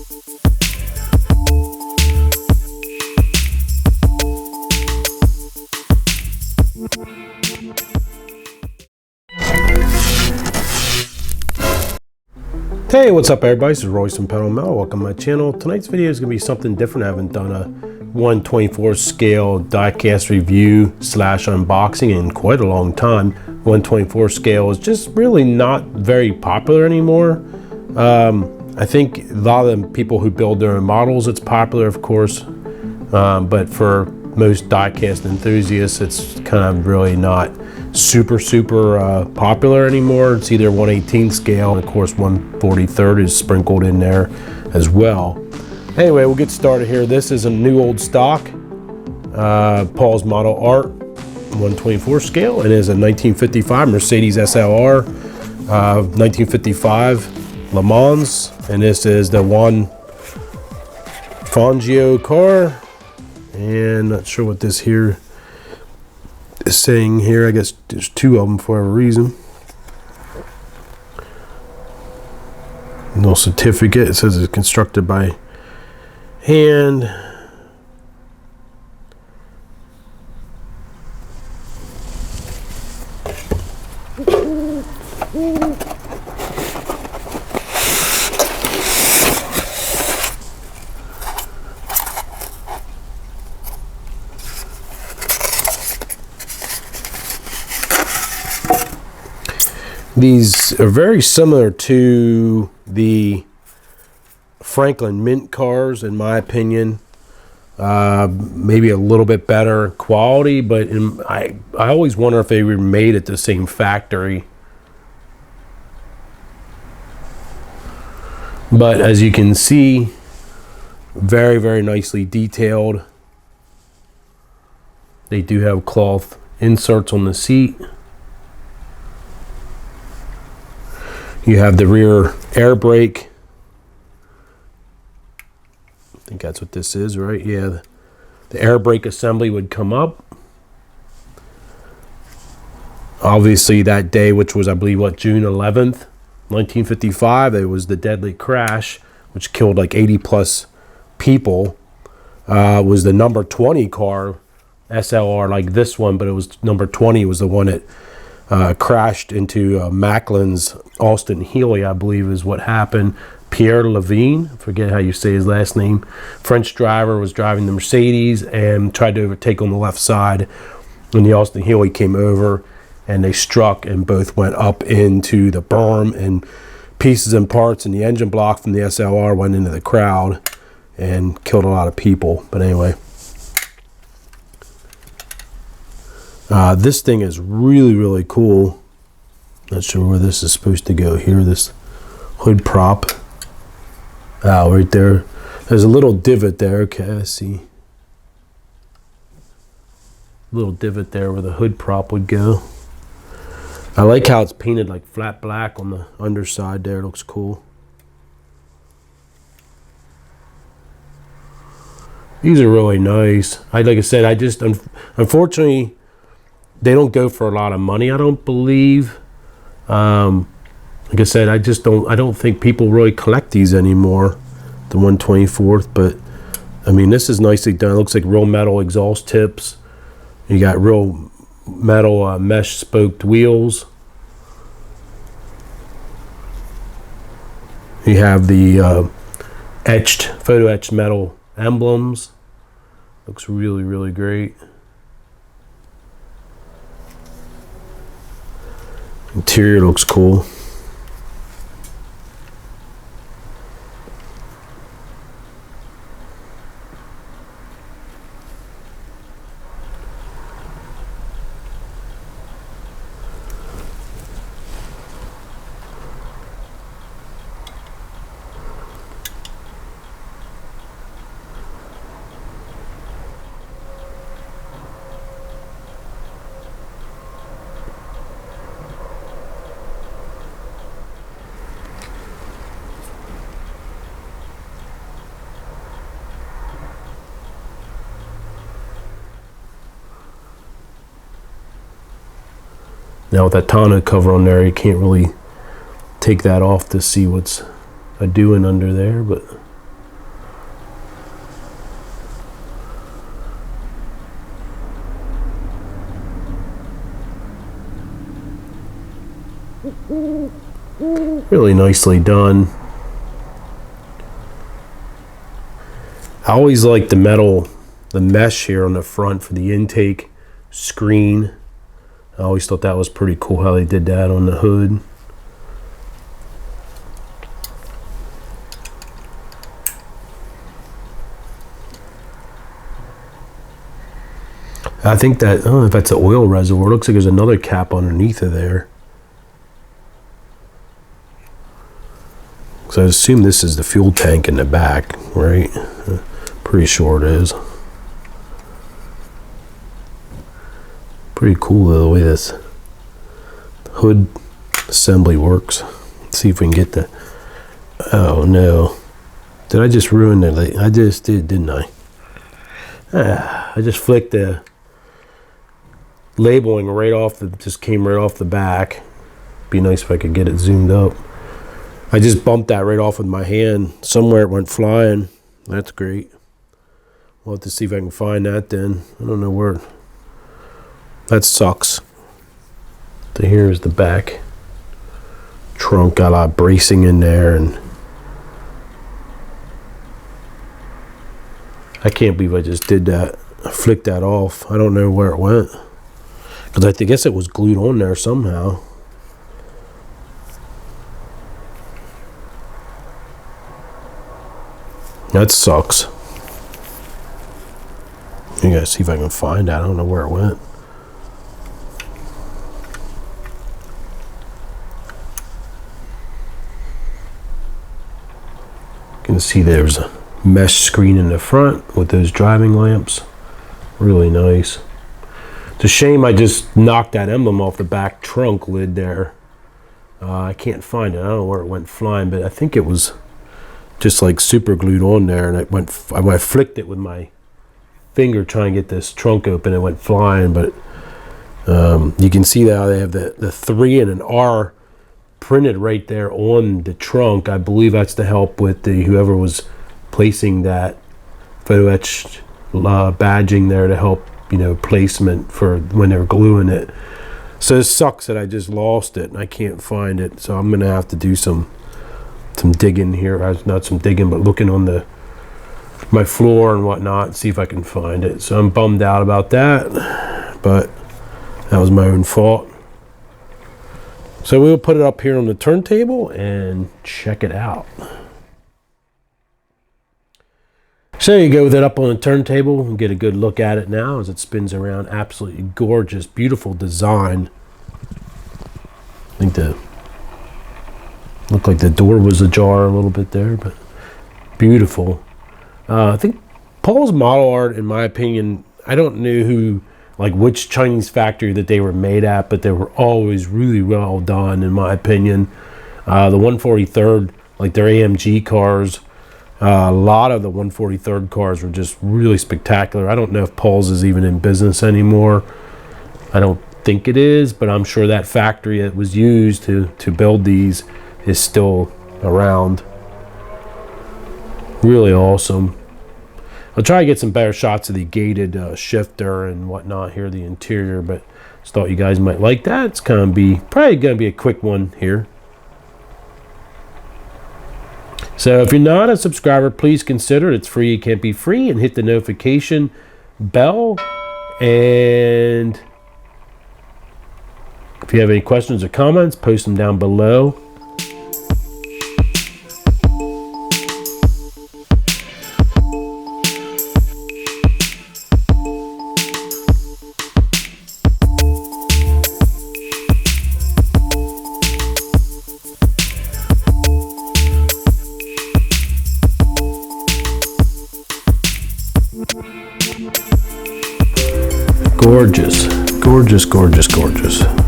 Hey, what's up everybody? This is Royce from Pedal Metal. Welcome to my channel. Tonight's video is going to be something different. I haven't done a 1/24 scale diecast review / unboxing in quite a long time. 1/24 scale is just really not very popular anymore. I think a lot of the people who build their own models, it's popular, of course. But for most diecast enthusiasts, it's kind of really not super popular anymore. It's either 1/18 scale, and of course 1/43 is sprinkled in there as well. Anyway, we'll get started here. This is a new old stock Paul's Model Art 1/24 scale. It is a 1955 Mercedes SLR, 1955 Le Mans, and this is the Juan Fangio car. And not sure what this here is saying here. I guess there's two of them for a reason. No certificate. It says it's constructed by hand. These are very similar to the Franklin Mint cars, in my opinion. Maybe a little bit better quality, but I always wonder if they were made at the same factory. But as you can see, very nicely detailed. They do have cloth inserts on the seat. You have the rear air brake. I think that's what this is, right? Yeah, the air brake assembly would come up. Obviously that day, which was I believe what, June 11th, 1955, it was the deadly crash which killed like 80 plus people. Was the number 20 car, SLR, like this one, but it was number 20 was the one that crashed into Macklin's Austin Healey, I believe is what happened. Pierre Levine, I forget how you say his last name, French driver, was driving the Mercedes and tried to overtake on the left side, and the Austin Healey came over and they struck and both went up into the berm, and pieces and parts and the engine block from the SLR went into the crowd and killed a lot of people. But anyway, this thing is really cool. Not sure where this is supposed to go here. This hood prop. Oh, right there. There's a little divot there. Okay, let's see. Little divot there where the hood prop would go. I like how it's painted like flat black on the underside there. It looks cool. These are really nice. Like I said, I just unfortunately they don't go for a lot of money, I don't believe. Like I said, I don't think people really collect these anymore, the 1/24th, but I mean, this is nicely done. It looks like real metal exhaust tips. You got real metal mesh spoked wheels. You have the photo etched metal emblems. Looks really great. Interior looks cool. Now with that tonneau cover on there, you can't really take that off to see what's doing under there, but Really nicely done. I always like the metal, the mesh here on the front for the intake screen. I always thought that was pretty cool how they did that on the hood. I think that, I don't know if that's an oil reservoir. It looks like there's another cap underneath of there. So I assume this is the fuel tank in the back, right? Pretty sure it is. Pretty cool though, the way this hood assembly works. Let's see if we can get the, oh no. Did I just ruin it? I just did, didn't I? I just flicked the labeling right off the, just came right off the back. Be nice if I could get it zoomed up. I just bumped that right off with my hand. Somewhere it went flying. That's great. We'll have to see if I can find that then. I don't know where. That sucks. So here's the back trunk. Got a lot of bracing in there, and I can't believe I just did that. I flicked that off. I don't know where it went. Because I guess it was glued on there somehow. That sucks. You gotta see if I can find it. I don't know where it went. You can see there's a mesh screen in the front with those driving lamps. Really nice. It's a shame I just knocked that emblem off the back trunk lid there. I can't find it. I don't know where it went flying, but I think it was just like super glued on there, and I flicked it with my finger trying to get this trunk open. It went flying, but you can see that they have the 3 and an R printed right there on the trunk. I believe that's to help with the whoever was placing that photo etched badging there to help, you know, placement for when they're gluing it. So it sucks that I just lost it and I can't find it. So I'm gonna have to do some digging here. Not some digging, but looking on my floor and whatnot, see if I can find it. So I'm bummed out about that, but that was my own fault. So we'll put it up here on the turntable and check it out. So there you go, with it up on the turntable and get a good look at it now as it spins around. Absolutely gorgeous, beautiful design. I think looked like the door was ajar a little bit there, but beautiful. I think Paul's model art, in my opinion, I don't know which Chinese factory that they were made at, but they were always really well done, in my opinion. The 143rd, like their AMG cars, a lot of the 143rd cars were just really spectacular. I don't know if Paul's is even in business anymore. I don't think it is, but I'm sure that factory that was used to build these is still around. Really awesome. I'll try to get some better shots of the gated shifter and whatnot here, the interior, but just thought you guys might like that. It's probably gonna be a quick one here. So if you're not a subscriber, please consider it. It's free, it can't be free, and hit the notification bell. And if you have any questions or comments, post them down below. Gorgeous, gorgeous, gorgeous, gorgeous.